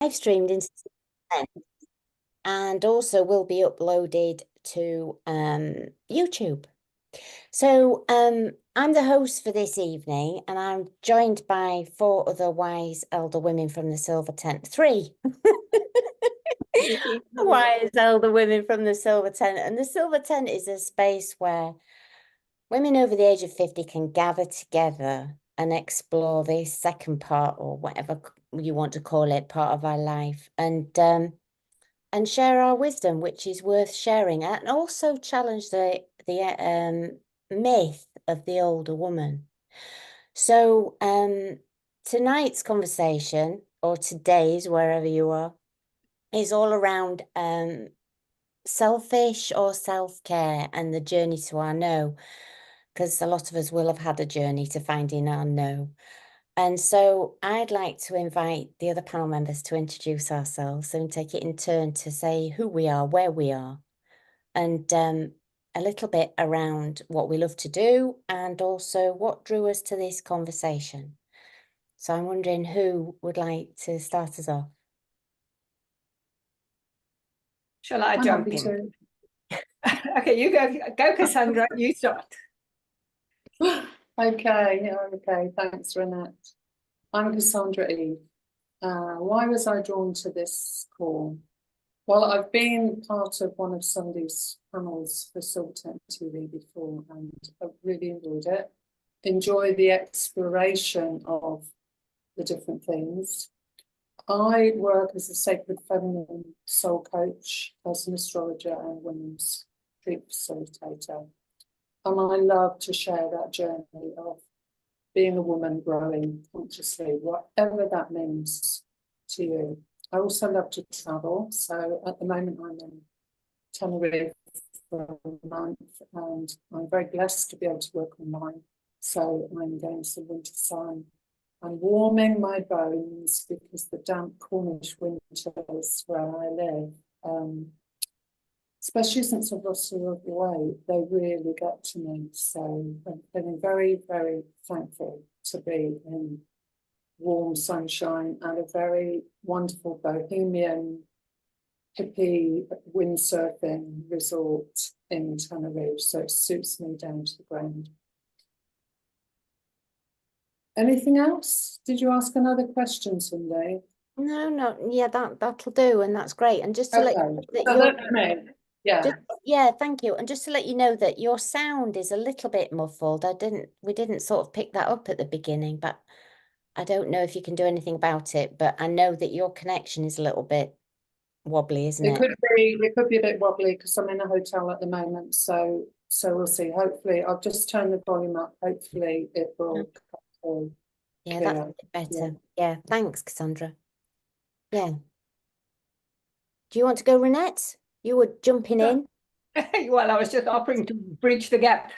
live streamed into and also will be uploaded to YouTube. So I'm the host for this evening, and I'm joined by 4 other wise elder women from the Silver Tent. 3 wise elder women from the Silver Tent. And the Silver Tent is a space where women over the age of 50 can gather together and explore this second part, or whatever you want to call it, part of our life, and share our wisdom, which is worth sharing, and also challenge the myth of the older woman. So tonight's conversation, or today's, wherever you are, is all around selfish or self-care and the journey to our no, because a lot of us will have had a journey to finding our no. And so I'd like to invite the other panel members to introduce ourselves and take it in turn to say who we are, where we are, and a little bit around what we love to do and also what drew us to this conversation. So I'm wondering who would like to start us off. Shall I jump in? Okay, you go, Cassandra, you start. Okay, thanks, Renette. I'm Cassandra Eve. Why was I drawn to this call? Well, I've been part of one of Sunday's panels for Silver Tent TV before, and I've really enjoyed it. Enjoy the exploration of the different things. I work as a sacred feminine soul coach, as an astrologer, and women's treat facilitator. And I love to share that journey of being a woman growing consciously, whatever that means to you. I also love to travel. So at the moment I'm in Tenerife for a month, and I'm very blessed to be able to work online. So I'm going to the winter sun. I'm warming my bones because the damp Cornish winters where I live, especially since I've lost a lot of weight, they really get to me. So I'm feeling very, very thankful to be in warm sunshine and a very wonderful bohemian hippie windsurfing resort in Tenerife. So it suits me down to the ground. Anything else? Did you ask another question, Sunday? No, yeah, that'll do, and that's great. And just to let you know that yeah, thank you. And just to let you know that your sound is a little bit muffled. We didn't sort of pick that up at the beginning, but I don't know if you can do anything about it. But I know that your connection is a little bit wobbly, isn't it? It could be a bit wobbly because I'm in a hotel at the moment. So we'll see. Hopefully, I'll just turn the volume up. Hopefully, it will come through. Yeah, that's a bit better. Yeah, thanks, Cassandra. Yeah. Do you want to go, Renette? You were jumping in. Well, I was just offering to bridge the gap.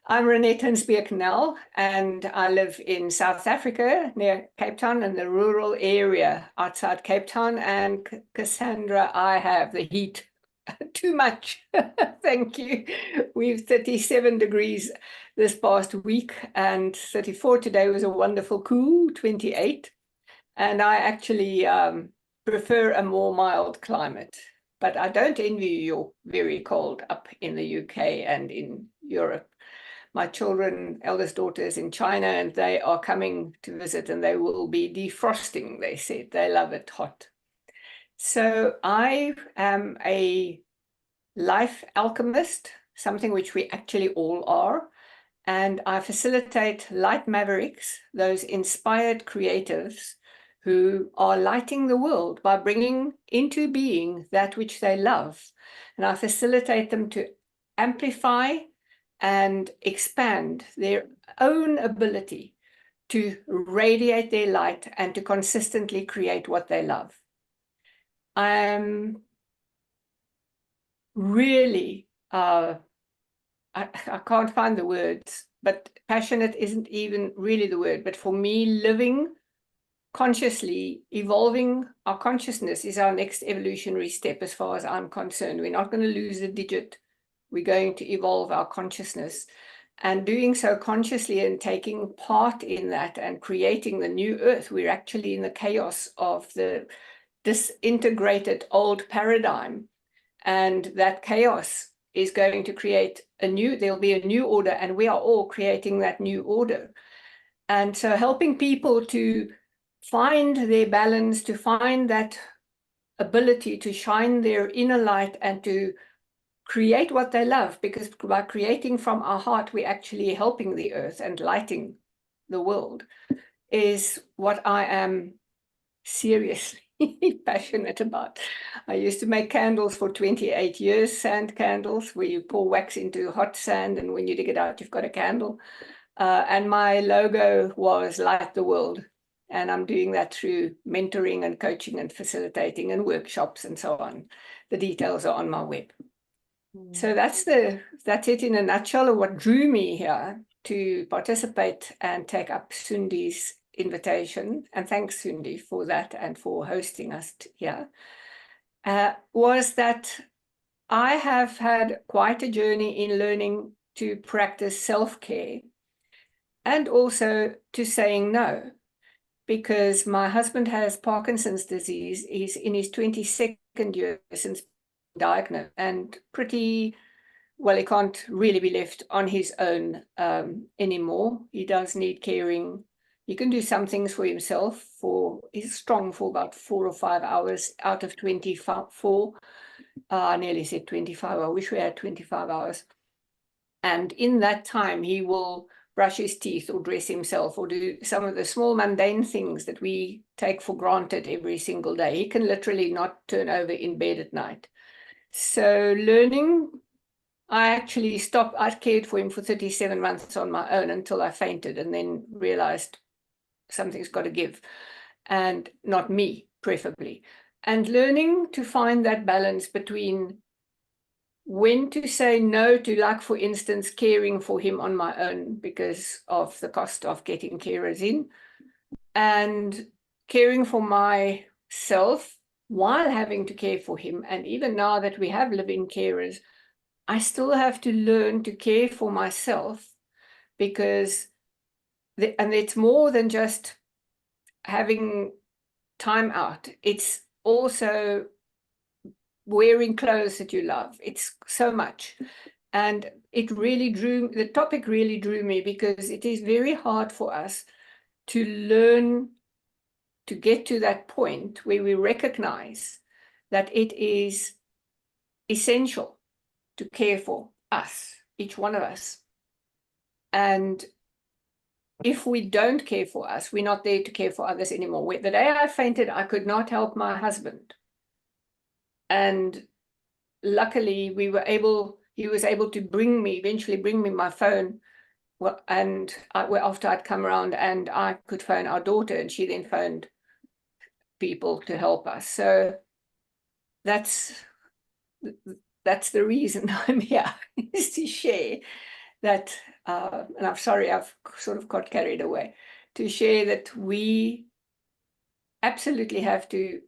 I'm Renette Hansbeer-Knell, and I live in South Africa near Cape Town in the rural area outside Cape Town. And Cassandra, I have the heat too much. Thank you. We've 37 degrees this past week, and 34 today was a wonderful cool 28. And I actually prefer a more mild climate. But I don't envy your very cold up in the UK and in Europe. My children, eldest daughter is in China, and they are coming to visit, and they will be defrosting, they said. They love it hot. So I am a life alchemist, something which we actually all are. And I facilitate light mavericks, those inspired creatives who are lighting the world by bringing into being that which they love. And I facilitate them to amplify and expand their own ability to radiate their light and to consistently create what they love. I'm really, I can't find the words, but passionate isn't even really the word. But for me, living consciously, evolving our consciousness is our next evolutionary step as far as I'm concerned. We're not going to lose a digit. We're going to evolve our consciousness. And doing so consciously and taking part in that and creating the new earth, we're actually in the chaos of the disintegrated old paradigm. And that chaos is going to create there'll be a new order, and we are all creating that new order. And so helping people to find their balance, to find that ability to shine their inner light and to create what they love, because by creating from our heart, we're actually helping the earth and lighting the world, is what I am seriously passionate about. I used to make candles for 28 years, sand candles, where you pour wax into hot sand, and when you dig it out, you've got a candle. And my logo was Light the World. And I'm doing that through mentoring and coaching and facilitating and workshops and so on. The details are on my web. So that's it in a nutshell of what drew me here to participate and take up Sundi's invitation. And thanks, Sundi, for that and for hosting us here. Was that I have had quite a journey in learning to practice self-care and also to saying no, because my husband has Parkinson's disease. He's in his 22nd year since diagnosed, and pretty well, he can't really be left on his own anymore. He does need caring. He can do some things for himself. He's strong for about 4 or 5 hours out of 24. I nearly said 25. I wish we had 25 hours. And in that time, he will brush his teeth or dress himself or do some of the small mundane things that we take for granted every single day. He can literally not turn over in bed at night. So learning, I actually stopped. I cared for him for 37 months on my own until I fainted, and then realized something's got to give, and not me, preferably. And learning to find that balance between when to say no to, like, for instance, caring for him on my own because of the cost of getting carers in, and caring for myself while having to care for him. And even now that we have living carers, I still have to learn to care for myself, because and it's more than just having time out. It's also wearing clothes that you love. It's so much. And the topic really drew me, because it is very hard for us to learn to get to that point where we recognize that it is essential to care for us, each one of us. And if we don't care for us, we're not there to care for others anymore. The day I fainted, I could not help my husband. And luckily he was able to eventually bring me my phone. Well, and after I'd come around, and I could phone our daughter, and she then phoned people to help us. So that's the reason I'm here, is to share that, and I'm sorry, I've sort of got carried away, to share that we absolutely have to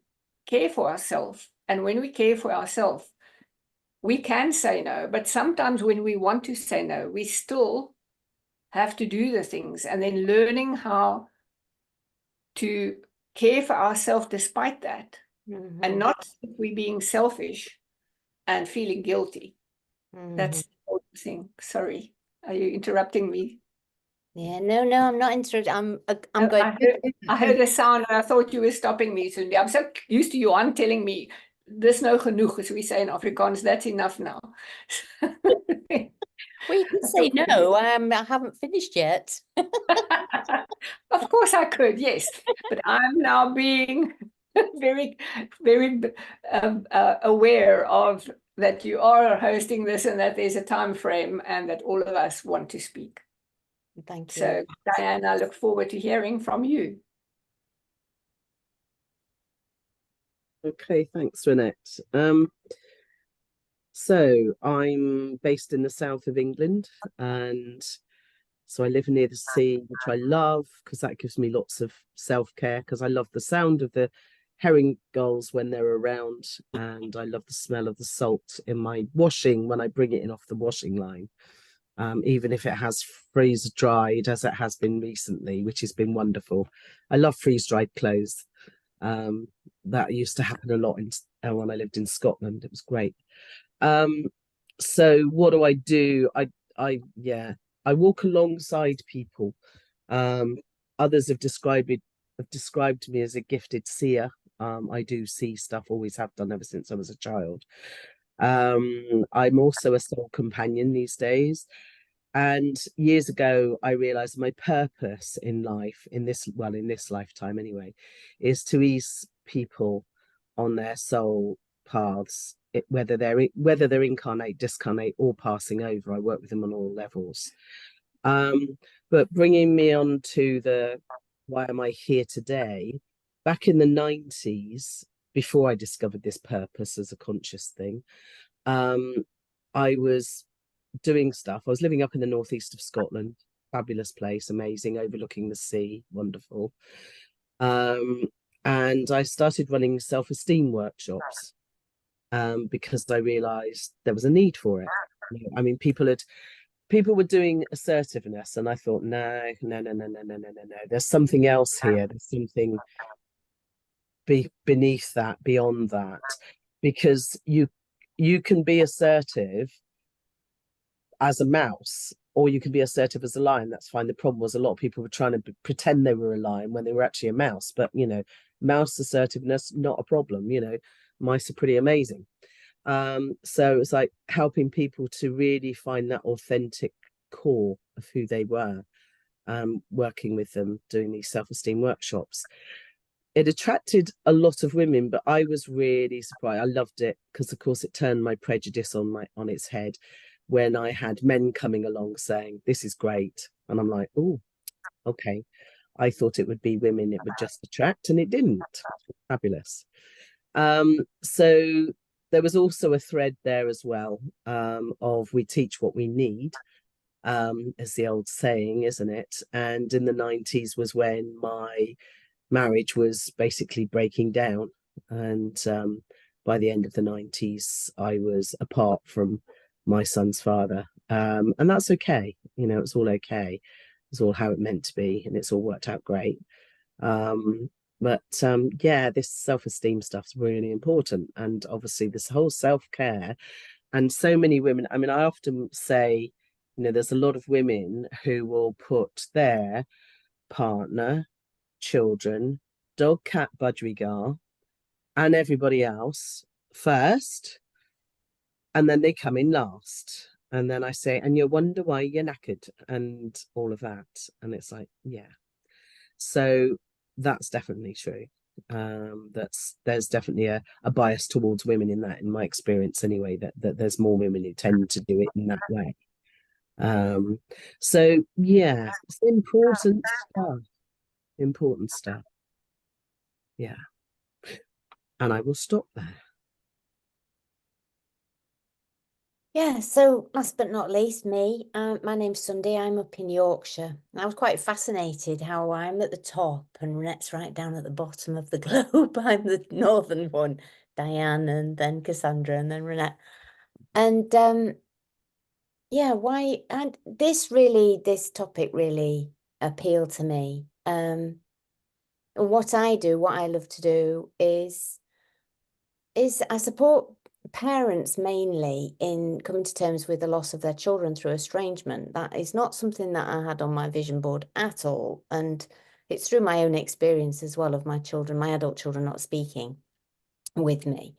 care for ourselves. And when we care for ourselves, we can say no, but sometimes when we want to say no, we still have to do the things, and then learning how to care for ourselves despite that, and not we being selfish and feeling guilty. That's the whole thing. Sorry, are you interrupting me? Yeah, no, I'm not interrupting. I'm going. I heard a sound, and I thought you were stopping me, Sundi. I'm so used to you on telling me, "Dis nou genoeg," as we say in Afrikaans. That's enough now. Well, you can say no. I haven't finished yet. Of course I could, yes, but I'm now being very, very aware of that you are hosting this, and that there's a time frame, and that all of us want to speak. Thank you. So, Diane, I look forward to hearing from you. Okay, thanks, Renette. So I'm based in the south of England, and so I live near the sea, which I love because that gives me lots of self-care, because I love the sound of the herring gulls when they're around, and I love the smell of the salt in my washing when I bring it in off the washing line. even if it has freeze dried as it has been recently, which has been wonderful. I love freeze dried clothes. That used to happen a lot when I lived in Scotland. It was great. So what do I do? I walk alongside people. Others have described me as a gifted seer. I do see stuff, always have done ever since I was a child. I'm also a soul companion these days. And years ago, I realized my purpose in life, in this lifetime anyway, is to ease people on their soul paths, whether they're incarnate, discarnate, or passing over. I work with them on all levels. But bringing me on to the why am I here today? Back in the 90s, before I discovered this purpose as a conscious thing, I was doing stuff. I was living up in the northeast of Scotland, fabulous place, amazing, overlooking the sea, wonderful. And I started running self-esteem workshops because I realized there was a need for it. I mean, people were doing assertiveness, and I thought, no. There's something else here. There's something beneath that, beyond that, because you can be assertive as a mouse, or you can be assertive as a lion. That's fine. The problem was a lot of people were trying to pretend they were a lion when they were actually a mouse. But mouse assertiveness, not a problem. Mice are pretty amazing. So it's like helping people to really find that authentic core of who they were, working with them, doing these self-esteem workshops. It attracted a lot of women, but I was really surprised. I loved it because, of course, it turned my prejudice on its head when I had men coming along saying, this is great. And I'm like, oh, okay. I thought it would be women it would just attract, and it didn't. Fabulous. So there was also a thread there as well, of we teach what we need, as the old saying, isn't it? And in the 90s was when my marriage was basically breaking down. And by the end of the 90s, I was apart from my son's father. And that's okay. It's all okay. It's all how it meant to be, and it's all worked out great. But this self-esteem stuff's really important. And obviously this whole self-care, and so many women, I mean, I often say, there's a lot of women who will put their partner, children, dog, cat, budgerigar, and everybody else first, and then they come in last. And then I say, and you wonder why you're knackered and all of that. And it's like, yeah. So that's definitely true. There's definitely a bias towards women in that, in my experience anyway, that there's more women who tend to do it in that way. So yeah, it's important stuff. Yeah. And I will stop there. Yeah, so last but not least, me. My name's Sunday. I'm up in Yorkshire. I was quite fascinated how I'm at the top and Renette's right down at the bottom of the globe. I'm the northern one, Diane, and then Cassandra, and then Renette. And why? And this topic really appealed to me. What I love to do is I support parents mainly in coming to terms with the loss of their children through estrangement. That is not something that I had on my vision board at all. And it's through my own experience as well of my children, my adult children not speaking with me.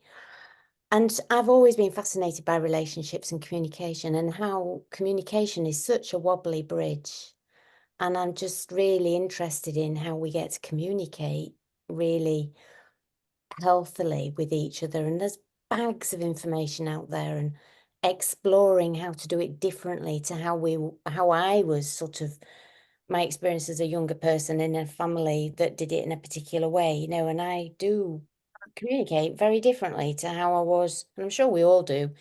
And I've always been fascinated by relationships and communication, and how communication is such a wobbly bridge. And I'm just really interested in how we get to communicate really healthily with each other. And there's bags of information out there, and exploring how to do it differently to how I was sort of my experience as a younger person in a family that did it in a particular way, and I do communicate very differently to how I was, and I'm sure we all do.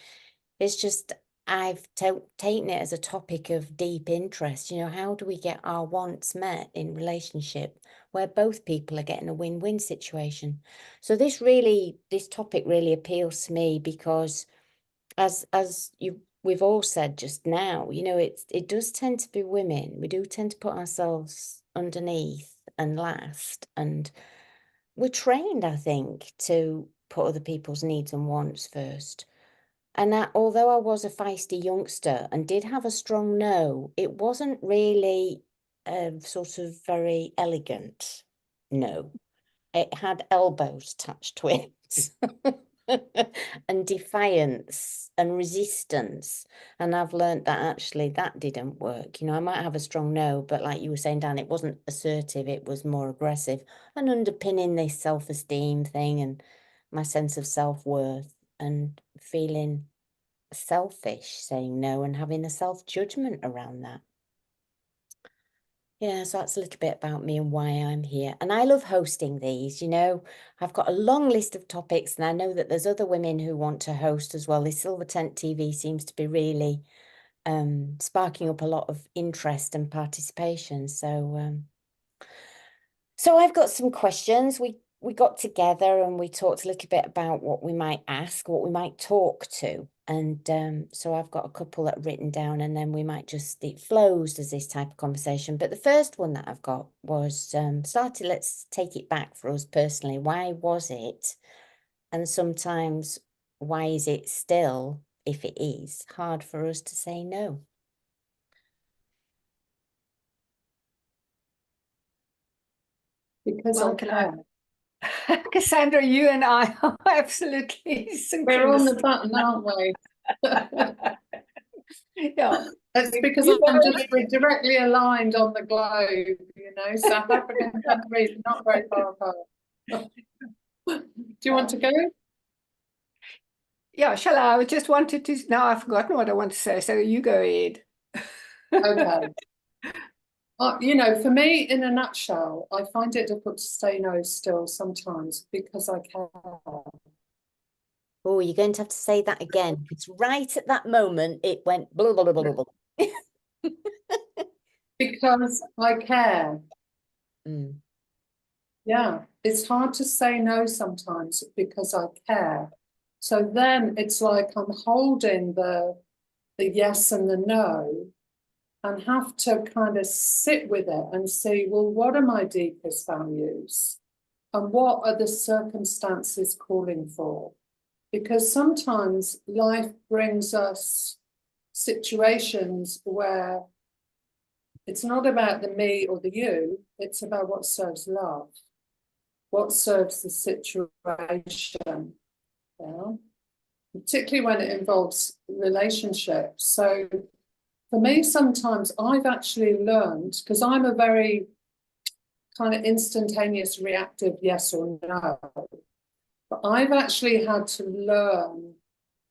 It's just I've taken it as a topic of deep interest. How do we get our wants met in relationship where both people are getting a win-win situation? So this topic really appeals to me because as you we've all said just now, you know, it does tend to be women. We do tend to put ourselves underneath and last, and we're trained, I think, to put other people's needs and wants first. And although I was a feisty youngster and did have a strong no, it wasn't really a sort of very elegant no. It had elbows attached to it. And defiance and resistance. And I've learned that actually that didn't work. You know, I might have a strong no, but like you were saying, Dan, it wasn't assertive, it was more aggressive and underpinning this self-esteem thing and my sense of self-worth and feeling selfish saying no and having a self-judgment around that. Yeah, so that's a little bit about me and why I'm here. And I love hosting these, you know. I've got a long list of topics and I know that there's other women who want to host as well. This Silver Tent TV seems to be really sparking up a lot of interest and participation. So I've got some questions. We got together and we talked a little bit about what we might ask, what we might talk to. And so I've got a couple that are written down and then we might just, it flows as this type of conversation. But the first one that I've got was let's take it back for us personally. Why was it? And sometimes why is it still, if it is, hard for us to say no? Because Well, I can care. Cassandra, you and I are absolutely We're on the synchronous. button, aren't we? Yeah. It's because You I'm know, just we're directly aligned on the globe, you know. South African countries not very far apart. Do you want to go? yeah, shall I? I just wanted to, now I've forgotten what I want to say, so you go ahead. Okay. You know, for me, in a nutshell, I find it difficult to say no still sometimes because I care. Oh, you're going to have to say that again. It's right at that moment, it went blah, blah, blah, blah, blah. Because I care. Mm. Yeah, it's hard to say no sometimes because I care. So then it's like I'm holding the yes and the no and have to kind of sit with it and see, well, what are my deepest values? And what are the circumstances calling for? Because sometimes life brings us situations where it's not about the me or the you, it's about what serves love, what serves the situation, yeah? Particularly when it involves relationships. So for me, sometimes I've actually learned, because I'm a very kind of instantaneous reactive yes or no, but I've actually had to learn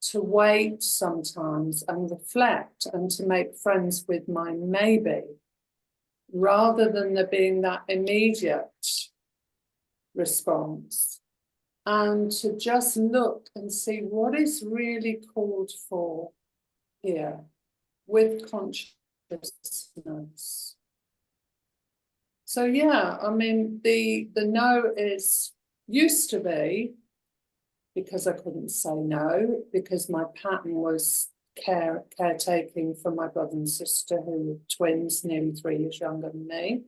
to wait sometimes and reflect and to make friends with my maybe, rather than there being that immediate response, and to just look and see what is really called for here with consciousness. So yeah, I mean, the no is used to be because I couldn't say no, because my pattern was caretaking for my brother and sister who were twins, nearly 3 years younger than me,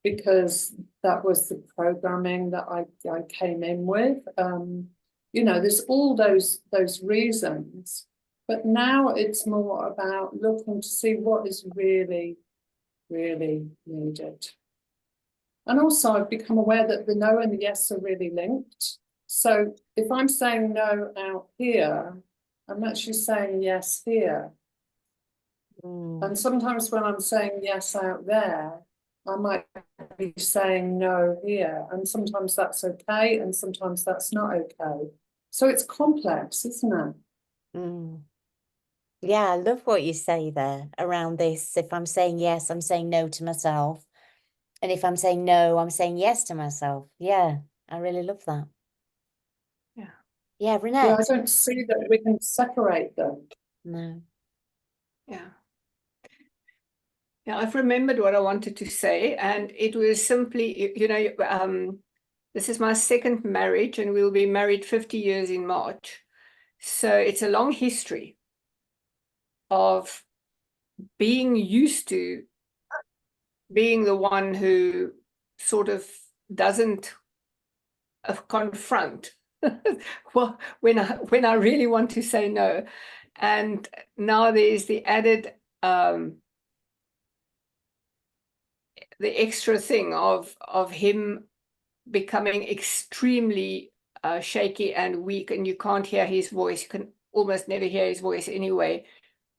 because that was the programming that I came in with. You know, there's all those reasons, but now it's more about looking to see what is really, really needed. And also I've become aware that the no and the yes are really linked. So if I'm saying no out here, I'm actually saying yes here. And sometimes when I'm saying yes out there, I might be saying no here. And sometimes that's okay, and sometimes that's not okay. So it's complex, isn't it? Mm. Yeah, I love what you say there around this. If I'm saying yes, I'm saying no to myself. And if I'm saying no, I'm saying yes to myself. Yeah, I really love that. Yeah. Yeah, Yeah, Renette. I don't see that we can separate them. No. Yeah. Yeah, I've remembered what I wanted to say, and it was simply, you know, this is my second marriage, and we'll be married 50 years in March. So it's a long history. of being used to being the one who sort of doesn't confront well, when I really want to say no. And now there's the added the extra thing of him becoming extremely shaky and weak, and you can't hear his voice. You can almost never hear his voice anyway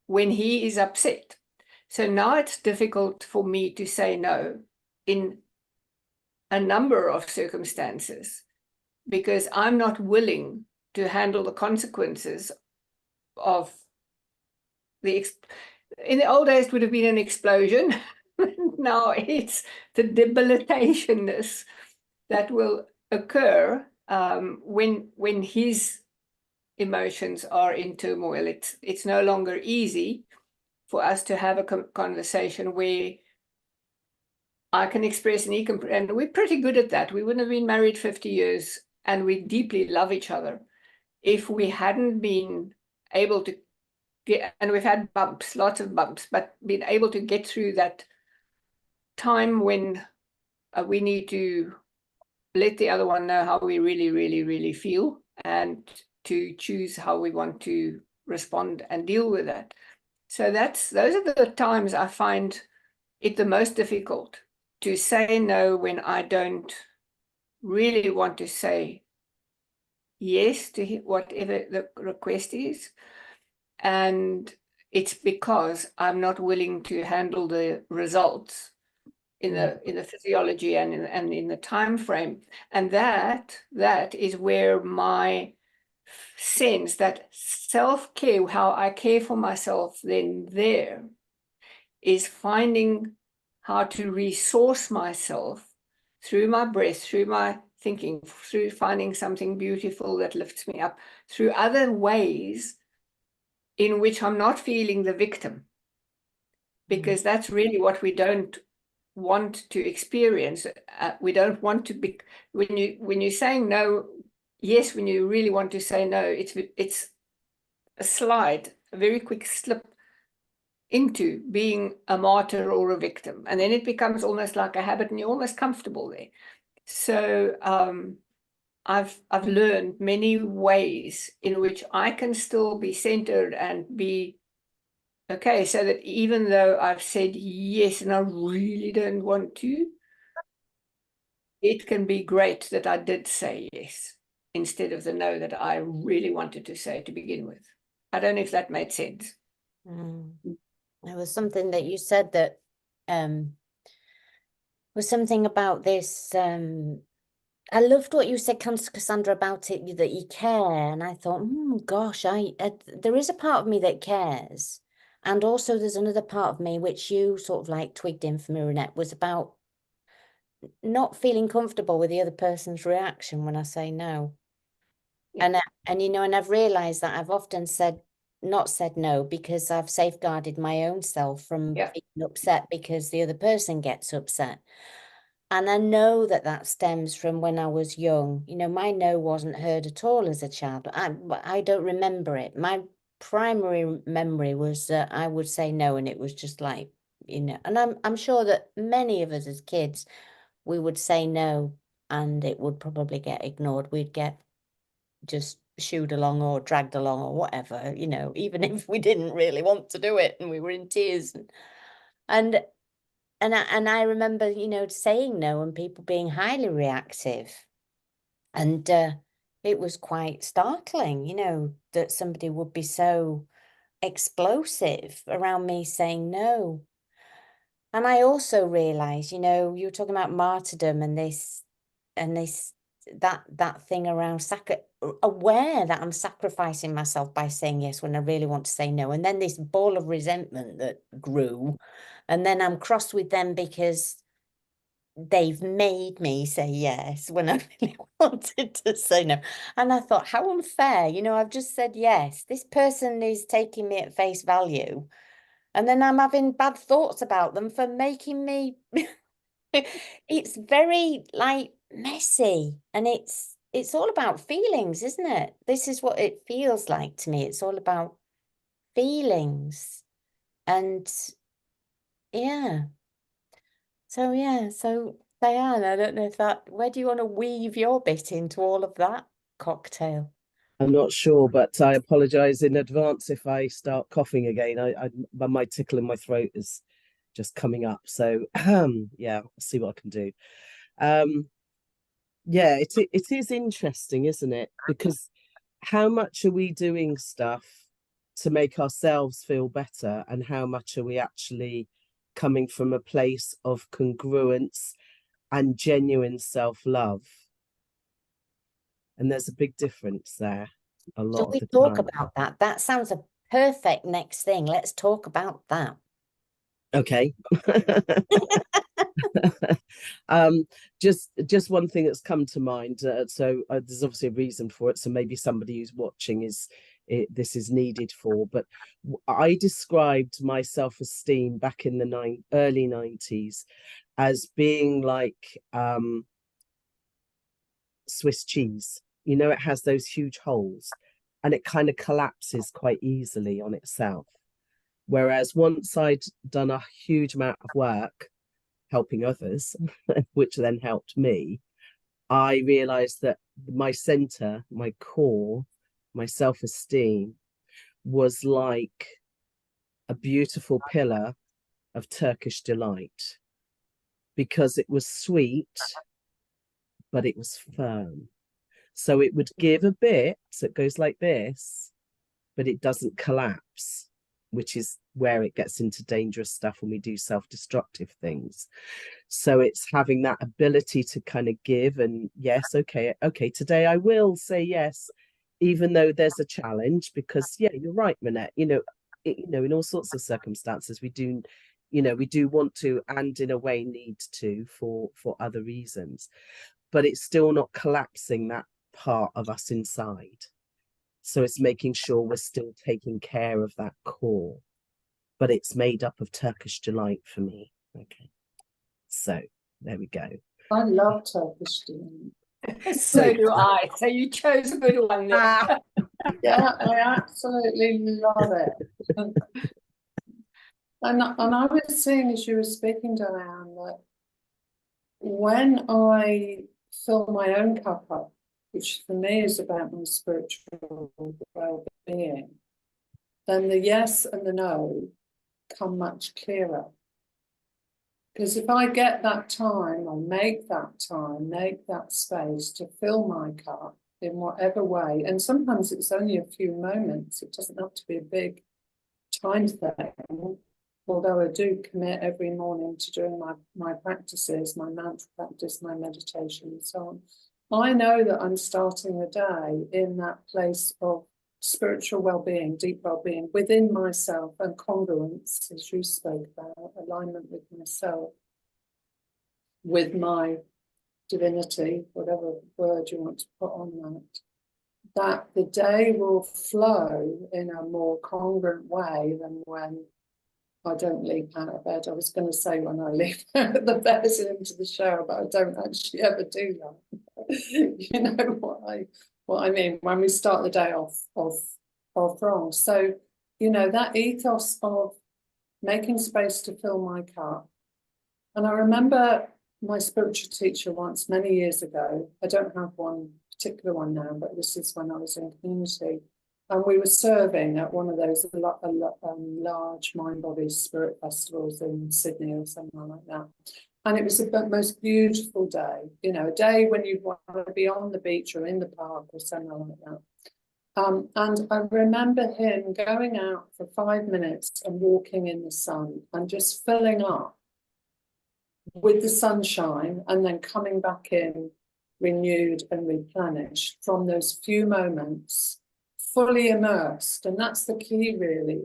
when he is upset. So now it's difficult for me to say no in a number of circumstances because I'm not willing to handle the consequences of in the old days it would have been an explosion. Now it's the debilitationness that will occur when his emotions are in turmoil. It's no longer easy for us to have a conversation where I can express and he can, and we're pretty good at that. We wouldn't have been married 50 years and we deeply love each other if we hadn't been able to get, and we've had bumps, lots of bumps, but been able to get through that time when we need to let the other one know how we really, really, really feel and to choose how we want to respond and deal with that. So those are the times I find it the most difficult to say no when I don't really want to say yes to whatever the request is. And it's because I'm not willing to handle the results in the physiology and in the time frame. And that is where my sense that self-care, how I care for myself then there, is finding how to resource myself through my breath, through my thinking, through finding something beautiful that lifts me up, through other ways in which I'm not feeling the victim. Because that's really what we don't want to experience. We don't want to be, when you're saying no, yes, when you really want to say no, it's a slide, a very quick slip into being a martyr or a victim, and then it becomes almost like a habit and you're almost comfortable there. So I've learned many ways in which I can still be centered and be okay, so that even though I've said yes and I really don't want to, it can be great that I did say yes instead of the no that I really wanted to say to begin with. I don't know if that made sense. There was something that you said that was something about this. I loved what you said, Cassandra, about it, that you care. And I thought, gosh, there is a part of me that cares. And also there's another part of me, which you sort of like twigged in for me, Renette, was about not feeling comfortable with the other person's reaction when I say no. Yeah. And you know, and I've realized that I've often not said no because I've safeguarded my own self from being upset because the other person gets upset. And I know that stems from when I was young. You know, my no wasn't heard at all as a child. I don't remember it. My primary memory was that I would say no, and it was just like, you know, and I'm sure that many of us as kids, we would say no, and it would probably get ignored. We'd get just shooed along or dragged along or whatever, you know, even if we didn't really want to do it and we were in tears. And I remember, you know, saying no and people being highly reactive. And it was quite startling, you know, that somebody would be so explosive around me saying no. And I also realized, you know, you were talking about martyrdom and that thing around aware that I'm sacrificing myself by saying yes when I really want to say no. And then this ball of resentment that grew. And then I'm cross with them because they've made me say yes when I really wanted to say no. And I thought, how unfair, you know, I've just said yes. This person is taking me at face value. And then I'm having bad thoughts about them for making me. It's very like messy, and it's all about feelings, isn't it? This is what it feels like to me. It's all about feelings. And yeah. So yeah, so Diane, I don't know if where do you want to weave your bit into all of that cocktail? I'm not sure, but I apologize in advance if I start coughing again. My tickle in my throat is just coming up. So yeah, I'll see what I can do. Yeah, it is interesting, isn't it? Because how much are we doing stuff to make ourselves feel better, and how much are we actually coming from a place of congruence and genuine self-love? And there's a big difference there a lot Shall of we the talk time. about that? That sounds a perfect next thing. Let's talk about that. Okay. Just one thing that's come to mind. So there's obviously a reason for it. So maybe somebody who's watching this is needed for. But I described my self-esteem back in the early 90s as being like Swiss cheese. You know, it has those huge holes, and it kind of collapses quite easily on itself. Whereas once I'd done a huge amount of work helping others, which then helped me, I realized that my center, my core, my self-esteem was like a beautiful pillar of Turkish delight, because it was sweet, but it was firm. So it would give a bit, so it goes like this, but it doesn't collapse, which is where it gets into dangerous stuff when we do self-destructive things. So it's having that ability to kind of give, and yes, okay, today I will say yes, even though there's a challenge, because yeah, you're right, Manette, in all sorts of circumstances, we do want to, and in a way need to, for other reasons, but it's still not collapsing that part of us inside. So it's making sure we're still taking care of that core, but it's made up of Turkish delight for me. Okay, so there we go. I love Turkish delight. So do I. So you chose a good one there. Yeah, I absolutely love it. And I was saying, as you were speaking, Diane, that when I fill my own cup up, which for me is about my spiritual well-being, then the yes and the no come much clearer. Because if I get that time, or make that space to fill my cup in whatever way, and sometimes it's only a few moments, it doesn't have to be a big time thing, although I do commit every morning to doing my practices, my mantra practice, my meditation and so on. I know that I'm starting the day in that place of spiritual well-being, deep well-being within myself, and congruence, as you spoke about, alignment with myself, with my divinity, whatever word you want to put on that the day will flow in a more congruent way than when I don't leap out of bed. I was going to say when I leap out of the bed and into the shower, but I don't actually ever do that. You know what I mean, when we start the day off wrong. So, that ethos of making space to fill my cup. And I remember my spiritual teacher once, many years ago, I don't have one particular one now, but this is when I was in community, and we were serving at one of those large mind body spirit festivals in Sydney or somewhere like that. And it was the most beautiful day, a day when you want to be on the beach or in the park or somewhere like that. And I remember him going out for 5 minutes and walking in the sun and just filling up with the sunshine, and then coming back in renewed and replenished from those few moments, fully immersed. And that's the key, really,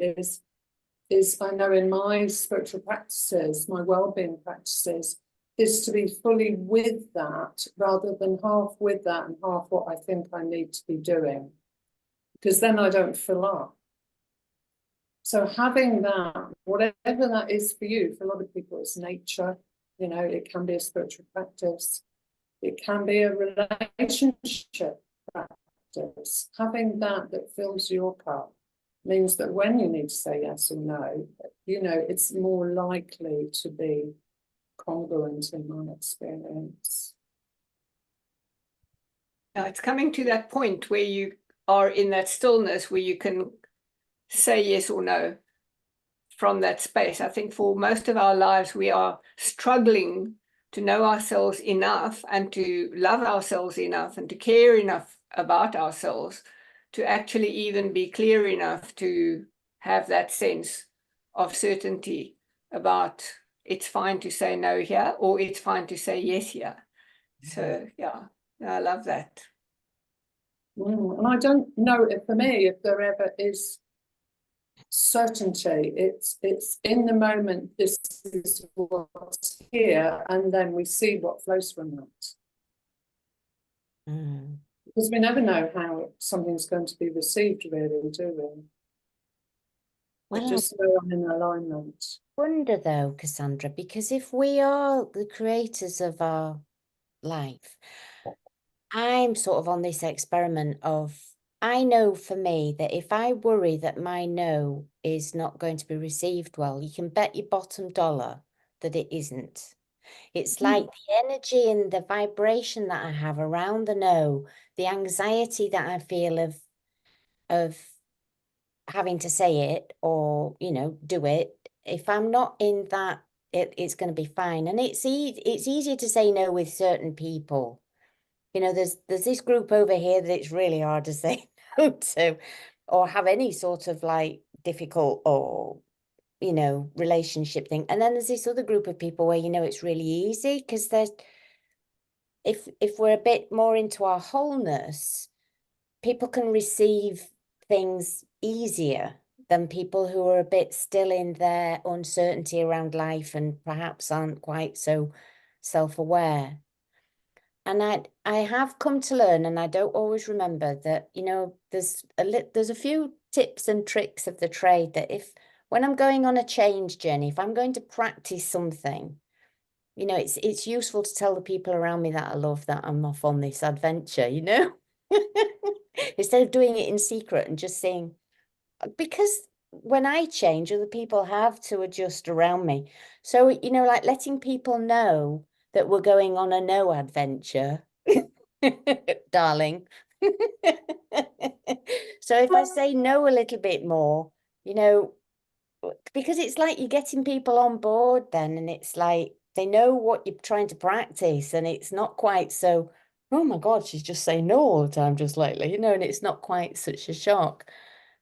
is I know in my spiritual practices, my well-being practices, is to be fully with that rather than half with that and half what I think I need to be doing, because then I don't fill up. So having that, whatever that is for you, for a lot of people it's nature, it can be a spiritual practice, it can be a relationship practice, having that fills your cup means that when you need to say yes or no, you know, it's more likely to be congruent in my experience. Now it's coming to that point where you are in that stillness where you can say yes or no from that space. I think for most of our lives, we are struggling to know ourselves enough and to love ourselves enough and to care enough about ourselves to actually even be clear enough to have that sense of certainty about it's fine to say no here or it's fine to say yes here. So yeah, I love that. And I don't know if for me, if there ever is certainty, it's in the moment, this is what's here, and then we see what flows from that. Because we never know how something's going to be received, really, do we? Well, Just so I'm in alignment. I wonder though, Cassandra, because if we are the creators of our life, I'm sort of on this experiment of, I know for me that if I worry that my no is not going to be received well, you can bet your bottom dollar that it isn't. It's like the energy and the vibration that I have around the no, the anxiety that I feel of having to say it or, you know, do it. If I'm not in that, it's going to be fine. And it's easier to say no with certain people. You know, there's this group over here that it's really hard to say no to, or have any sort of like difficult or, you know, relationship thing. And then there's this other group of people where, you know, it's really easy because there's, if we're a bit more into our wholeness, people can receive things easier than people who are a bit still in their uncertainty around life and perhaps aren't quite so self-aware. And I have come to learn, and I don't always remember that, you know, there's a few tips and tricks of the trade that when I'm going on a change journey, if I'm going to practice something, you know, it's useful to tell the people around me that I love that I'm off on this adventure, you know, instead of doing it in secret and just saying, because when I change, other people have to adjust around me. So, you know, like letting people know that we're going on a no adventure, darling. So if I say no a little bit more, you know, because it's like you're getting people on board then, and it's like they know what you're trying to practice, and it's not quite so, oh my God, she's just saying no all the time, just lately, you know, and it's not quite such a shock.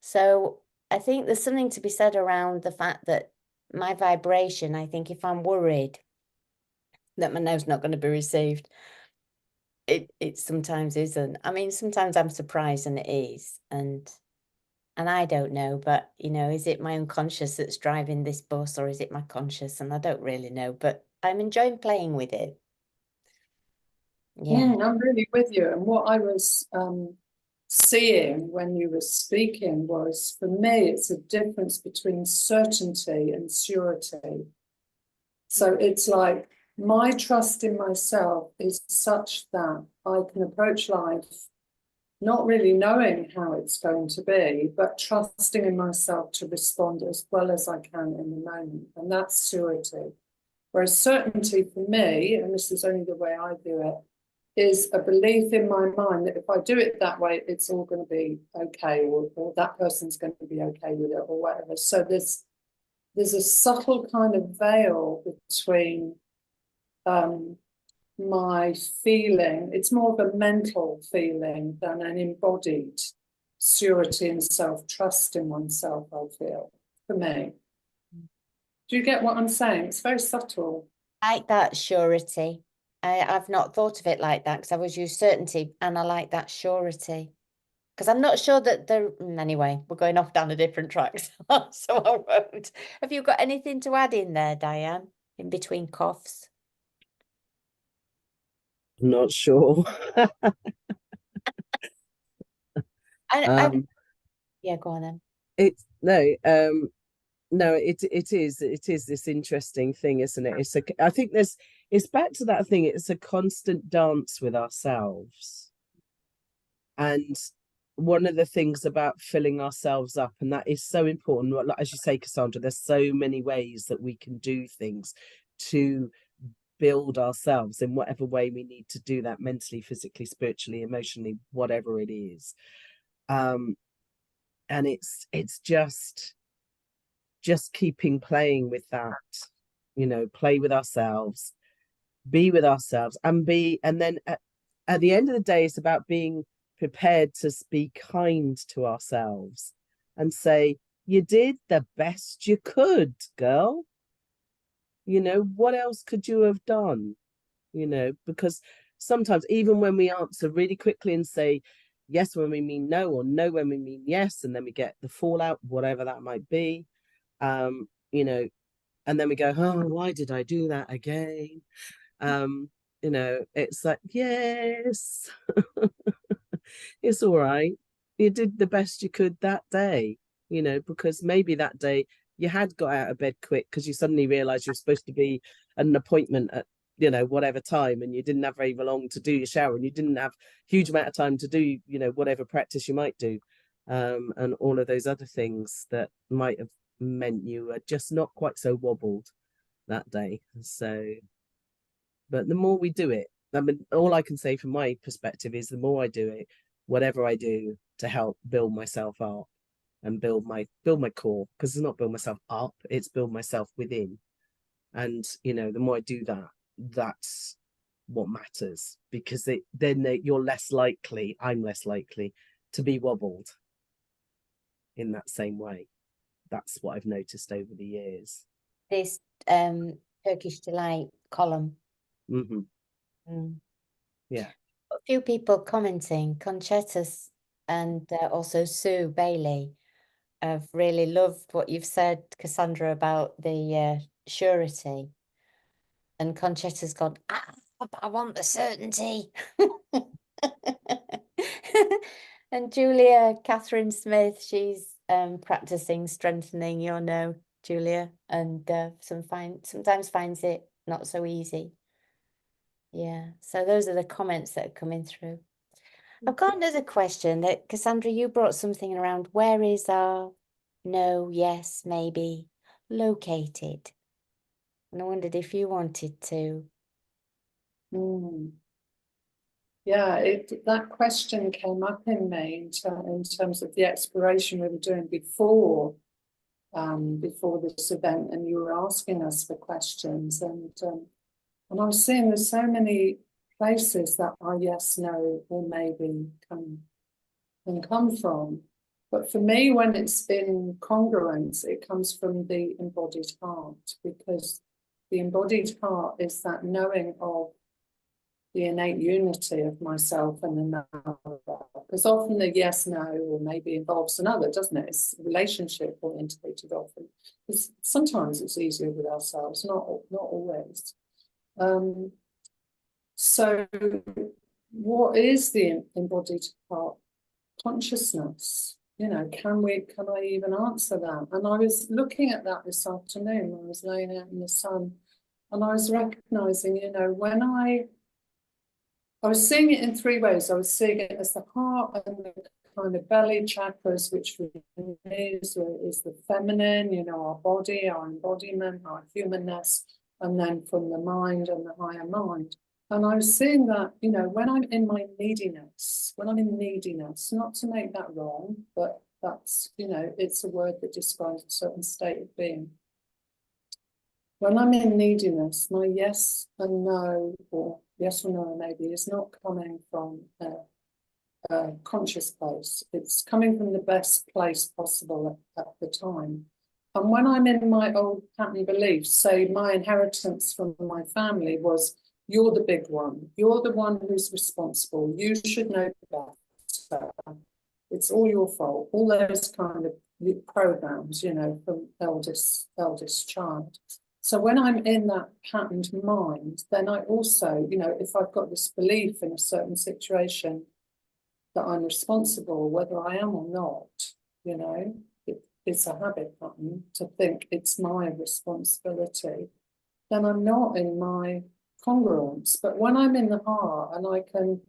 So I think there's something to be said around the fact that my vibration, I think if I'm worried that my no's not going to be received, it sometimes isn't. I mean, sometimes I'm surprised and it is. And I don't know, but you know, is it my unconscious that's driving this bus or is it my conscious? And I don't really know, but I'm enjoying playing with it. Yeah. I'm really with you. And what I was seeing when you were speaking was, for me, it's a difference between certainty and surety. So it's like my trust in myself is such that I can approach life not really knowing how it's going to be, but trusting in myself to respond as well as I can in the moment. And that's surety. Whereas certainty for me, and this is only the way I do it, is a belief in my mind that if I do it that way, it's all going to be okay, or that person's going to be okay with it, or whatever. So there's a subtle kind of veil between my feeling. It's more of a mental feeling than an embodied surety and self-trust in oneself, I feel, for me. Do you get what I'm saying? It's very subtle. I like that surety. I've not thought of it like that because I always use certainty, and I like that surety. Because I'm not sure that anyway, we're going off down a different track, so I won't. Have you got anything to add in there, Diane, in between coughs? I'm not sure. Yeah, go on then. It's no, it is this interesting thing, isn't it? I think it's back to that thing. It's a constant dance with ourselves, and one of the things about filling ourselves up, and that is so important, as you say, Cassandra, there's so many ways that we can do things to build ourselves in whatever way we need to do that, mentally, physically, spiritually, emotionally, whatever it is. And it's just keeping playing with that, play with ourselves, be with ourselves, and then at the end of the day, it's about being prepared to be kind to ourselves and say, you did the best you could, girl. What else could you have done? Because sometimes, even when we answer really quickly and say yes when we mean no, or no when we mean yes, and then we get the fallout, whatever that might be, and then we go, oh, why did I do that again? It's like, yes, it's all right. You did the best you could that day, because maybe that day you had got out of bed quick because you suddenly realized you're supposed to be at an appointment at, whatever time, and you didn't have very long to do your shower, and you didn't have huge amount of time to do, whatever practice you might do. And all of those other things that might have meant you were just not quite so wobbled that day. So, but the more we do it, I mean, all I can say from my perspective is the more I do it, whatever I do to help build myself up and build my core, because it's not build myself up, it's build myself within. And the more I do that, that's what matters, because then you're less likely, I'm less likely to be wobbled in that same way. That's what I've noticed over the years. This Turkish Delight column. Mm-hmm. Yeah. A few people commenting, Conchetta's and also Sue Bailey. I've really loved what you've said, Cassandra, about the surety. And Conchetta's gone, but I want the certainty. And Julia Catherine Smith, she's practicing strengthening your no, Julia, and sometimes finds it not so easy. Yeah, so those are the comments that are coming through. I've got another question that, Cassandra, you brought something around. Where is our no, yes, maybe located? And I wondered if you wanted to. Yeah, that question came up in me in terms of the exploration we were doing before this event, and you were asking us for questions, and I was seeing there's so many places that our yes, no, or maybe can come from. But for me, when it's been congruence, it comes from the embodied heart, because the embodied heart is that knowing of the innate unity of myself and another. Because often the yes, no, or maybe involves another, doesn't it? It's relationship orientated often. Sometimes it's easier with ourselves, not always. So what is the embodied heart? Consciousness. Can I even answer that? And I was looking at that this afternoon when I was laying out in the sun, and I was recognizing, when I was seeing it in three ways. I was seeing it as the heart and the kind of belly chakras, which for me is the feminine, our body, our embodiment, our humanness, and then from the mind and the higher mind. And I was seeing that, when I'm in my neediness, not to make that wrong, but that's, it's a word that describes a certain state of being. When I'm in neediness, my yes and no, or yes or no maybe, is not coming from a conscious place. It's coming from the best place possible at the time. And when I'm in my old pattern beliefs, say my inheritance from my family was, you're the big one. You're the one who's responsible. You should know better. It's all your fault. All those kind of programs, from eldest child. So when I'm in that patterned mind, then I also, if I've got this belief in a certain situation that I'm responsible, whether I am or not, it's a habit pattern to think it's my responsibility, then I'm not in my congruence. But when I'm in the heart and I can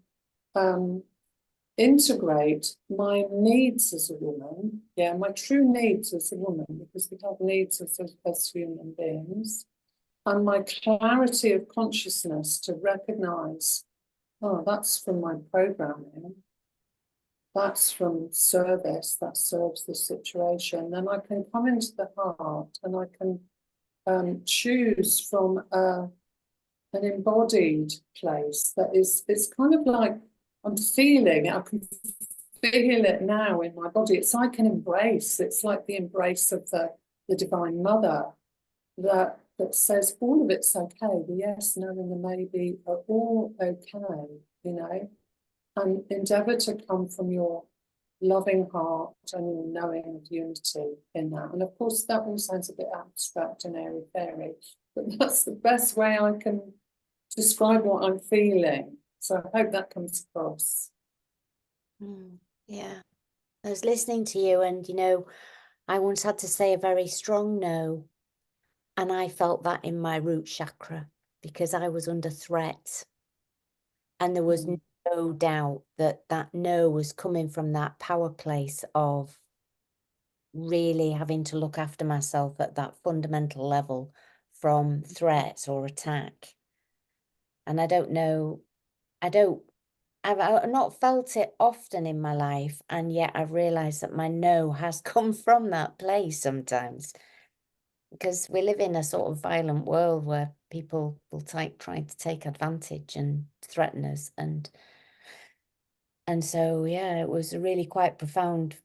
integrate my needs as a woman, yeah, my true needs as a woman, because we have needs as human beings, and my clarity of consciousness to recognize, oh, that's from my programming, that's from service, that serves the situation, then I can come into the heart and I can choose from an embodied place that is, it's kind of like I'm feeling, I can feel it now in my body. It's like an embrace. It's like the embrace of the Divine Mother that says all of it's okay. The yes, no, and the maybe are all okay, you know, and endeavour to come from your loving heart and your knowing of unity in that. And of course, that all sounds a bit abstract and airy-fairy, but that's the best way I can describe what I'm feeling. So I hope that comes across. Yeah. I was listening to you, and you know, I once had to say a very strong no, and I felt that in my root chakra because I was under threat, and there was no doubt that that no was coming from that power place of really having to look after myself at that fundamental level from threat or attack. And I don't know, I've not felt it often in my life, and yet I've realized that my no has come from that place sometimes, because we live in a sort of violent world where people will try to take advantage and threaten us, and so yeah, it was a really quite profound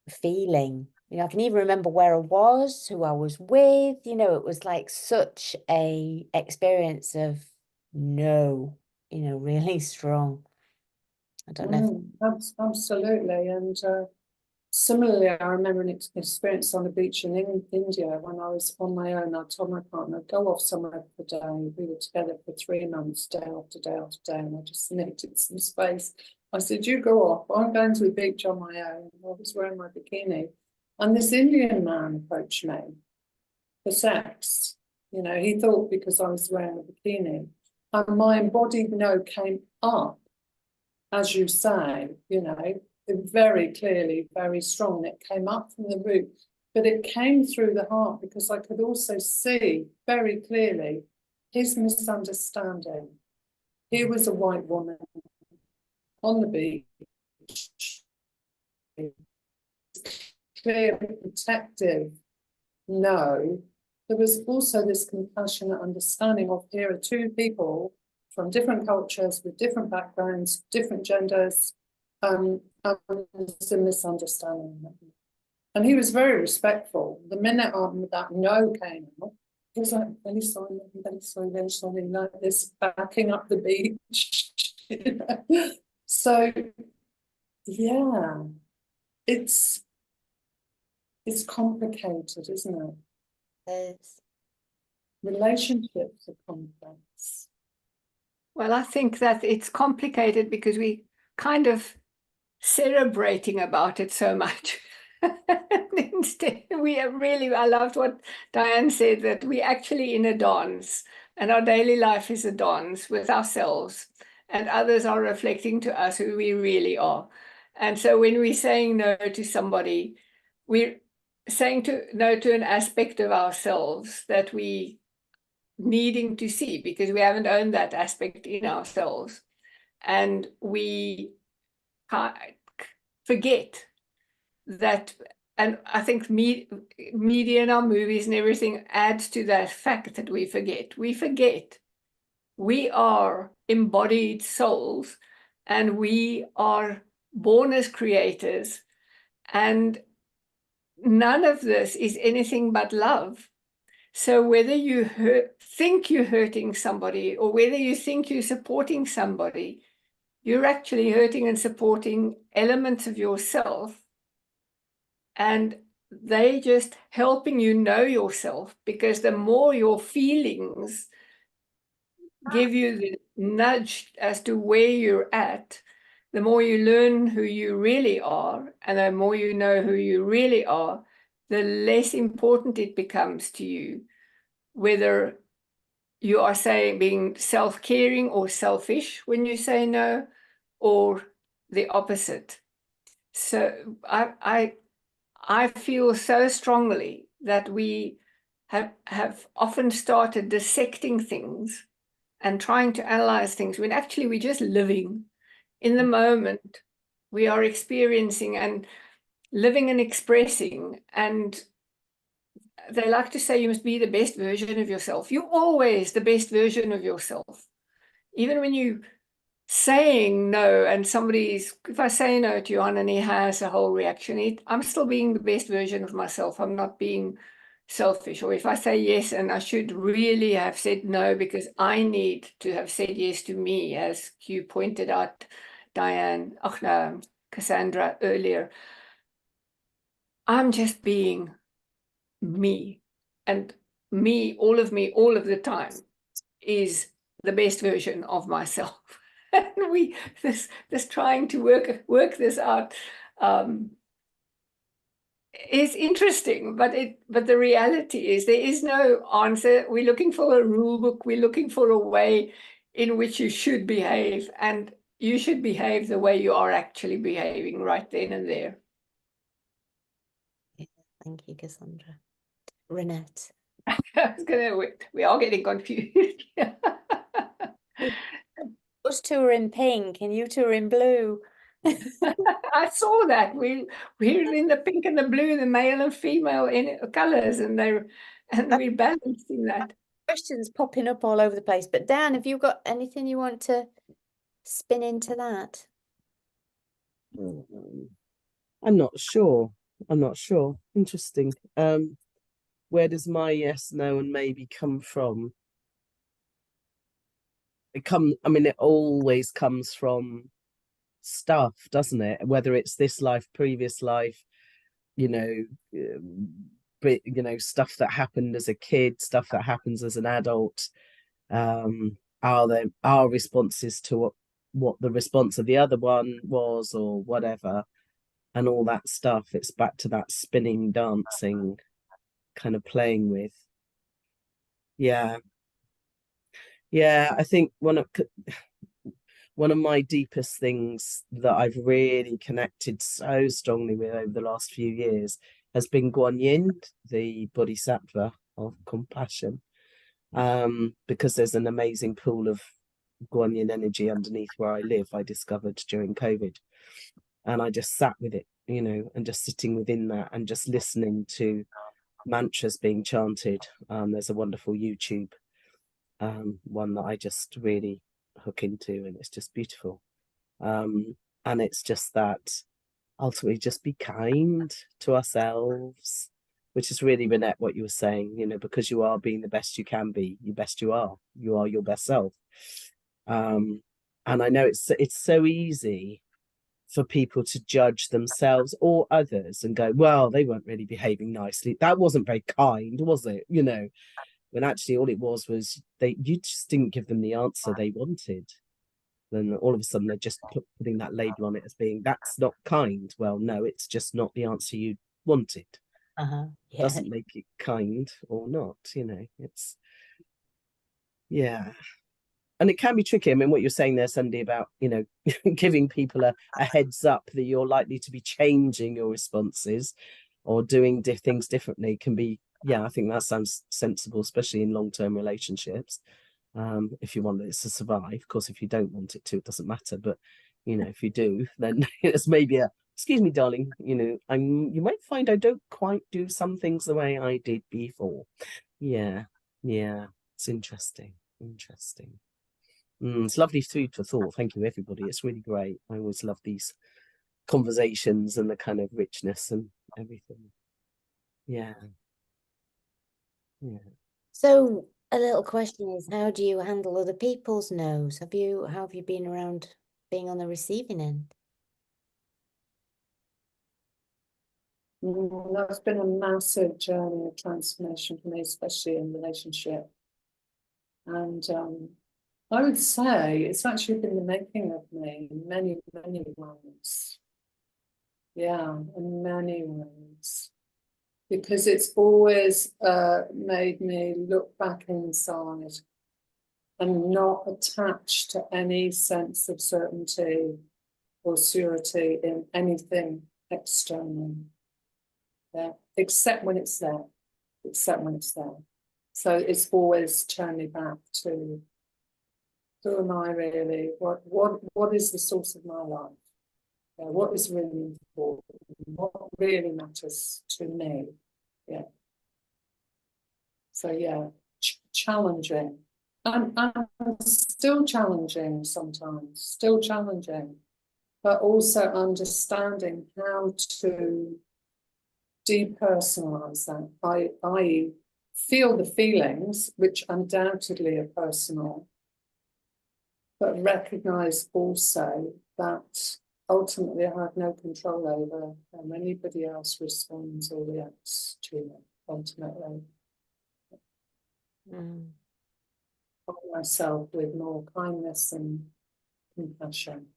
feeling. You know, I can even remember where I was, who I was with. You know, it was like such a experience of no, you know, really strong. I don't know. Absolutely. And similarly, I remember an experience on a beach in India when I was on my own. I told my partner, go off somewhere for the day. We were together for 3 months, day after day after day, and I just needed some space. I said, you go off. I'm going to the beach on my own. I was wearing my bikini. And this Indian man approached me for sex. You know, he thought because I was wearing a bikini. And my embodied no came up, as you say, you know, very clearly, very strong. It came up from the root, but it came through the heart because I could also see very clearly his misunderstanding. Here was a white woman on the beach, clear, protective, no. There was also this compassionate understanding of here are two people from different cultures with different backgrounds, different genders, and there's a misunderstanding. And he was very respectful. The minute that no came out, he was like, very sorry, very sorry, like this, backing up the beach. You know? So, yeah, it's complicated, isn't it? It's Relationships are complex. Well, I think that it's complicated because we kind of celebrating about it so much. Instead, we are really, I loved what Diane said, that we actually in a dance, and our daily life is a dance with ourselves, and others are reflecting to us who we really are. And so when we're saying no to somebody, we're saying no to an aspect of ourselves that we needing to see because we haven't owned that aspect in ourselves. And we forget that, and I think media and our movies and everything adds to that fact that we forget. We are embodied souls, and we are born as creators, and none of this is anything but love. So whether you think you're hurting somebody or whether you think you're supporting somebody, you're actually hurting and supporting elements of yourself, and they just helping you know yourself, because the more your feelings give you the nudge as to where you're at, the more you learn who you really are, and the more you know who you really are, the less important it becomes to you, whether you are saying being self-caring or selfish when you say no, or the opposite. So I feel so strongly that we have often started dissecting things and trying to analyze things when actually we're just living in the moment. We are experiencing and living and expressing. And they like to say you must be the best version of yourself. You're always the best version of yourself. Even when you saying no and if I say no to Johan and he has a whole reaction, I'm still being the best version of myself. I'm not being selfish. Or if I say yes and I should really have said no because I need to have said yes to me, as you pointed out, Diane, Cassandra earlier, I'm just being me. And me, all of the time is the best version of myself. And this trying to work this out is interesting, but the reality is there is no answer. We're looking for a rule book. We're looking for a way in which you should behave, and you should behave the way you are actually behaving right then and there. Yeah, thank you, Cassandra. Renette. We are getting confused. Us two are in pink and you two are in blue. I saw that we're in the pink and the blue, the male and female in colors, and we're balancing that. Questions popping up all over the place. But Dan, have you got anything you want to spin into that? I'm not sure. Interesting. Where does my yes, no, and maybe come from? It always comes from stuff, doesn't it? Whether it's this life, previous life, stuff that happened as a kid, stuff that happens as an adult. Our responses to what the response of the other one was, or whatever, and all that stuff. It's back to that spinning, dancing, kind of playing with. Yeah, I think one of my deepest things that I've really connected so strongly with over the last few years has been Guan Yin, the bodhisattva of compassion, because there's an amazing pool of Guan Yin energy underneath where I live, I discovered during COVID. And I just sat with it, and just sitting within that and just listening to mantras being chanted. There's a wonderful YouTube one that I just really hook into, and it's just beautiful. And it's just that ultimately just be kind to ourselves, which is really, Renette, what you were saying, because you are being the best you can be, you are your best self. And I know it's so easy for people to judge themselves or others and go, well, they weren't really behaving nicely. That wasn't very kind, was it? When actually all it was you just didn't give them the answer they wanted. Then all of a sudden they're just putting that label on it as being, that's not kind. Well, no, it's just not the answer you wanted. Yeah. Doesn't make it kind or not, it's, yeah. And it can be tricky. I mean, what you're saying there, Sandy, about, giving people a heads up that you're likely to be changing your responses or doing things differently can be, yeah, I think that sounds sensible, especially in long-term relationships. If you want it to survive. Of course, if you don't want it to, it doesn't matter. But, if you do, then it's maybe excuse me, darling, you might find I don't quite do some things the way I did before. Yeah. It's interesting. It's lovely food for thought. Thank you, everybody. It's really great. I always love these conversations and the kind of richness and everything. Yeah. So a little question is, how do you handle other people's no's? How have you been around being on the receiving end? That's been a massive journey of transformation for me, especially in relationship. And I would say it's actually been the making of me in many, many ways. Yeah, in many ways. Because it's always made me look back inside and not attached to any sense of certainty or surety in anything external. Yeah, except when it's there. Except when it's there. So it's always turning back to who am I really? What is the source of my life? What is really important? What really matters to me? Yeah. So yeah, challenging. I'm still challenging sometimes, still challenging, but also understanding how to depersonalize that. I feel the feelings, which undoubtedly are personal, but recognize also that ultimately I have no control over how anybody else responds or reacts to it ultimately. Mm. Myself with more kindness and compassion.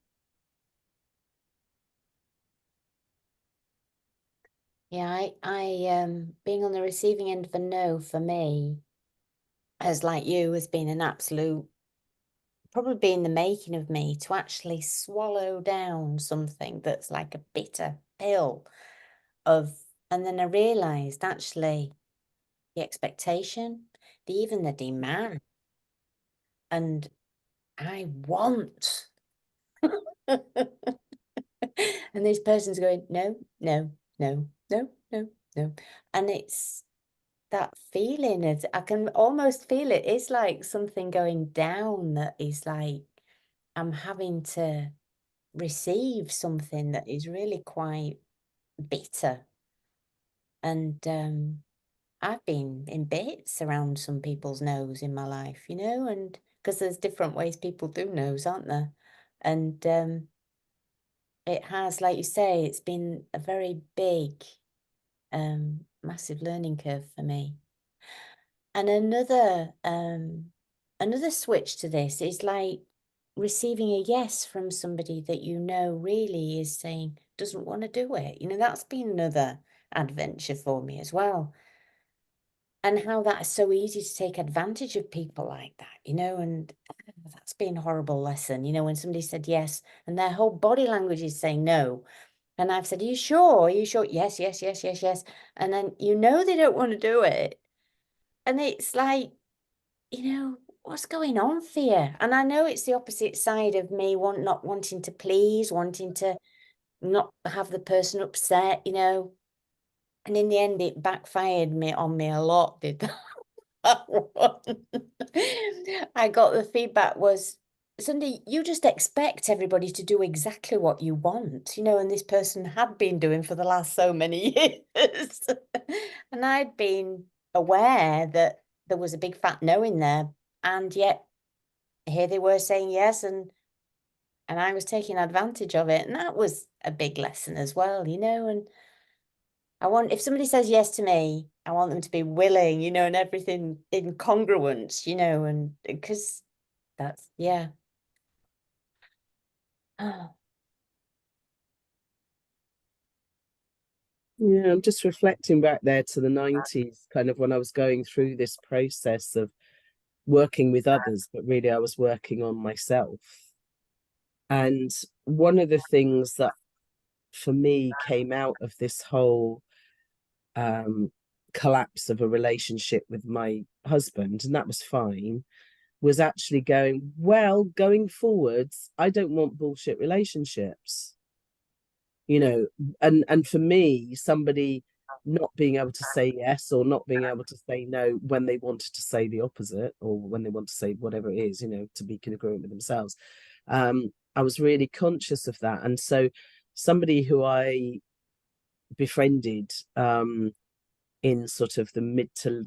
Yeah, I being on the receiving end of a no for me, as like you, has been an absolute, probably been the making of me to actually swallow down something that's like a bitter pill of, and then I realized actually the expectation, even the demand, and I want. And this person's going, no, no, no, no, no, no. And it's that feeling of, I can almost feel it. It's like something going down that is like, I'm having to receive something that is really quite bitter. And I've been in bits around some people's nose in my life, you know, and because there's different ways people do nose, aren't there? And it has, like you say, it's been a very big, massive learning curve for me. And another switch to this is like receiving a yes from somebody that you know really is saying doesn't want to do it. You know, that's been another adventure for me as well. And how that's so easy to take advantage of people like that, you know, and that's been a horrible lesson, you know, when somebody said yes and their whole body language is saying no. And I've said, are you sure? Are you sure? Yes, yes, yes, yes, yes. And then you know they don't want to do it. And it's like, you know, what's going on for you? And I know it's the opposite side of me not wanting to please, wanting to not have the person upset, you know. And in the end, it backfired on me a lot, did that one. I got the feedback was, Sunday, you just expect everybody to do exactly what you want, you know, and this person had been doing for the last so many years. And I'd been aware that there was a big fat no in there, and yet here they were saying yes, and I was taking advantage of it. And that was a big lesson as well, you know, and if somebody says yes to me, I want them to be willing, you know, and everything in congruence, you know, and because that's, yeah. Oh, Yeah, I'm just reflecting back there to the 90s, kind of when I was going through this process of working with others, but really I was working on myself. And one of the things that for me came out of this whole collapse of a relationship with my husband, and that was fine, was actually going, well, going forwards, I don't want bullshit relationships. You know, and for me, somebody not being able to say yes or not being able to say no when they wanted to say the opposite, or when they want to say whatever it is, you know, to be congruent with themselves. I was really conscious of that. And so somebody who I befriended in sort of the mid to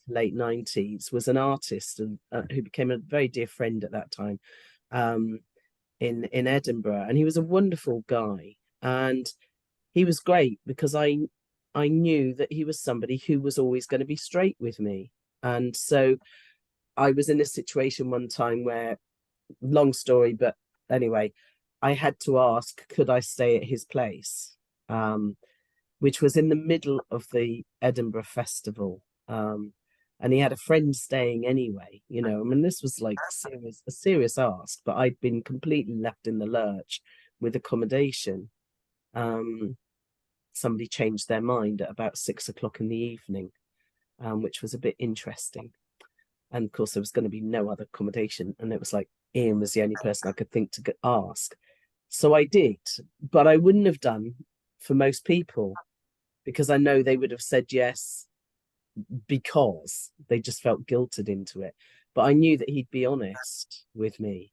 late 90s was an artist, and who became a very dear friend at that time, in Edinburgh. And he was a wonderful guy. And he was great because I knew that he was somebody who was always going to be straight with me. And so I was in a situation one time where, long story, but anyway, I had to ask, could I stay at his place? Which was in the middle of the Edinburgh Festival. And he had a friend staying anyway, you know. I mean, this was like a serious ask, but I'd been completely left in the lurch with accommodation, somebody changed their mind at about 6 o'clock in the evening, which was a bit interesting. And of course, there was going to be no other accommodation. And it was like, Ian was the only person I could think to ask. So I did, but I wouldn't have done for most people, because I know they would have said yes because they just felt guilted into it. But I knew that he'd be honest with me.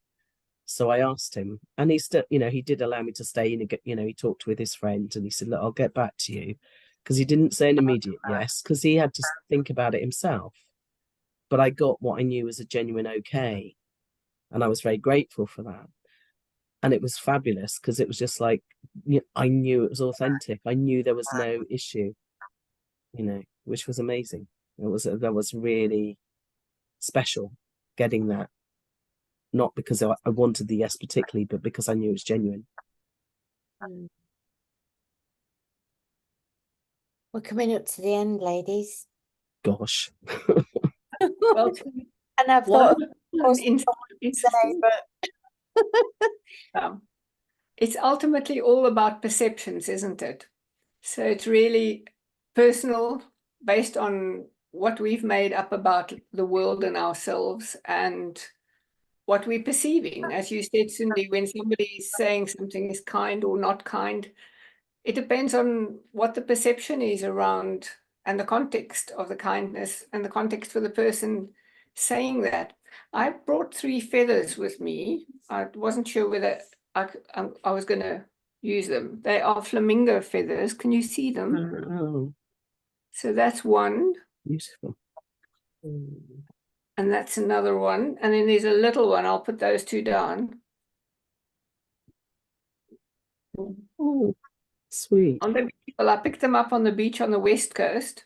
So I asked him, and he still, you know, he did allow me to stay in. You know, he talked with his friend and he said, look, I'll get back to you, because he didn't say an immediate yes, because he had to think about it himself. But I got what I knew was a genuine okay. And I was very grateful for that. And it was fabulous, because it was just like, you know, I knew it was authentic. I knew there was no issue, you know, which was amazing. That was really special, getting that. Not because I wanted the yes particularly, but because I knew it was genuine. We're coming up to the end, ladies. Gosh. Well, And I've one thought of in- interesting. It's ultimately all about perceptions, isn't it? So it's really personal, based on what we've made up about the world and ourselves, and what we're perceiving. As you said, Cindy, when somebody is saying something is kind or not kind, it depends on what the perception is around, and the context of the kindness, and the context for the person saying that. I brought 3 feathers with me. I wasn't sure whether I was going to use them. They are flamingo feathers. Can you see them? Oh, So that's one, beautiful. and that's another one. And then there's a little one. I'll put those 2 down. Oh, sweet. On the beach. Well, I picked them up on the beach on the West Coast.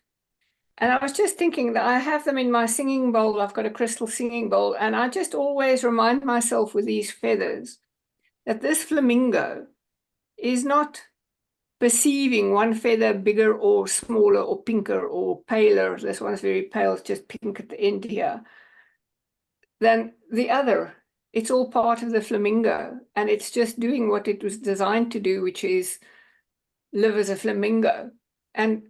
And I was just thinking that I have them in my singing bowl. I've got a crystal singing bowl. And I just always remind myself with these feathers that this flamingo is not perceiving one feather bigger or smaller or pinker or paler. This one's very pale, it's just pink at the end here, than the other. It's all part of the flamingo, and it's just doing what it was designed to do, which is live as a flamingo. And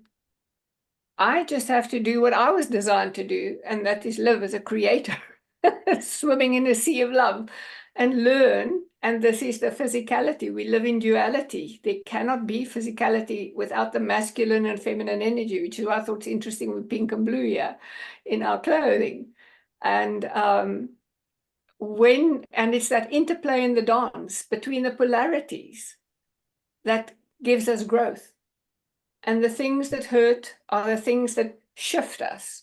I just have to do what I was designed to do, and that is live as a creator, swimming in a sea of love, and learn. And this is the physicality. We live in duality. There cannot be physicality without the masculine and feminine energy, which is why I thought it's interesting with pink and blue here in our clothing. And it's that interplay in the dance between the polarities that gives us growth. And the things that hurt are the things that shift us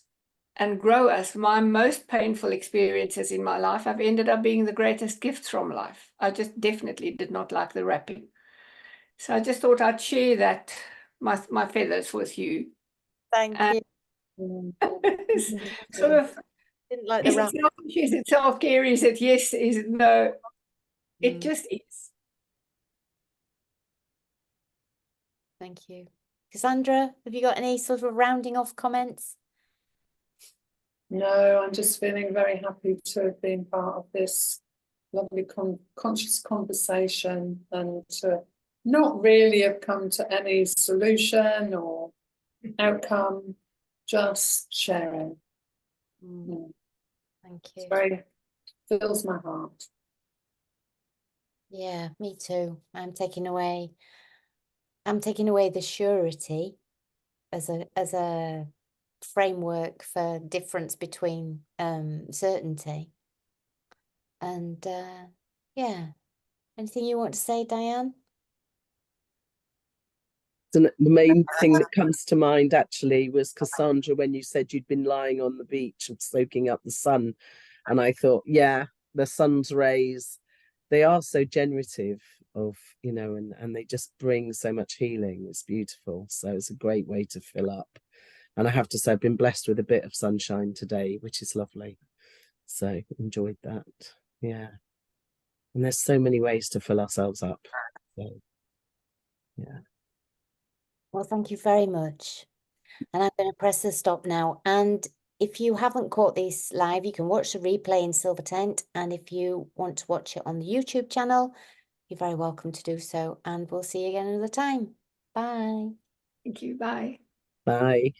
and grow us. My most painful experiences in my life have ended up being the greatest gifts from life. I just definitely did not like the wrapping. So I just thought I'd share that, my feathers with you. Thank you. It's sort of, Didn't like the is wrap. it selfish, is it self-care, is it yes, is it no? It just is. Thank you. Cassandra, have you got any sort of rounding off comments? No, I'm just feeling very happy to have been part of this lovely conscious conversation, and to not really have come to any solution or outcome, just sharing. Thank you. It's very fills my heart. Yeah, me too. I'm taking away the surety as a framework for difference between certainty. And yeah, anything you want to say, Diane? The main thing that comes to mind actually was, Cassandra, when you said you'd been lying on the beach and soaking up the sun. And I thought, yeah, the sun's rays, they are so generative of, you know, and they just bring so much healing. It's beautiful. So it's a great way to fill up. And I have to say, I've been blessed with a bit of sunshine today, which is lovely. So enjoyed that. Yeah. And there's so many ways to fill ourselves up. So, yeah. Well, thank you very much. And I'm going to press the stop now. And if you haven't caught this live, you can watch the replay in Silver Tent. And if you want to watch it on the YouTube channel, you're very welcome to do so. And we'll see you again another time. Bye. Thank you. Bye. Bye.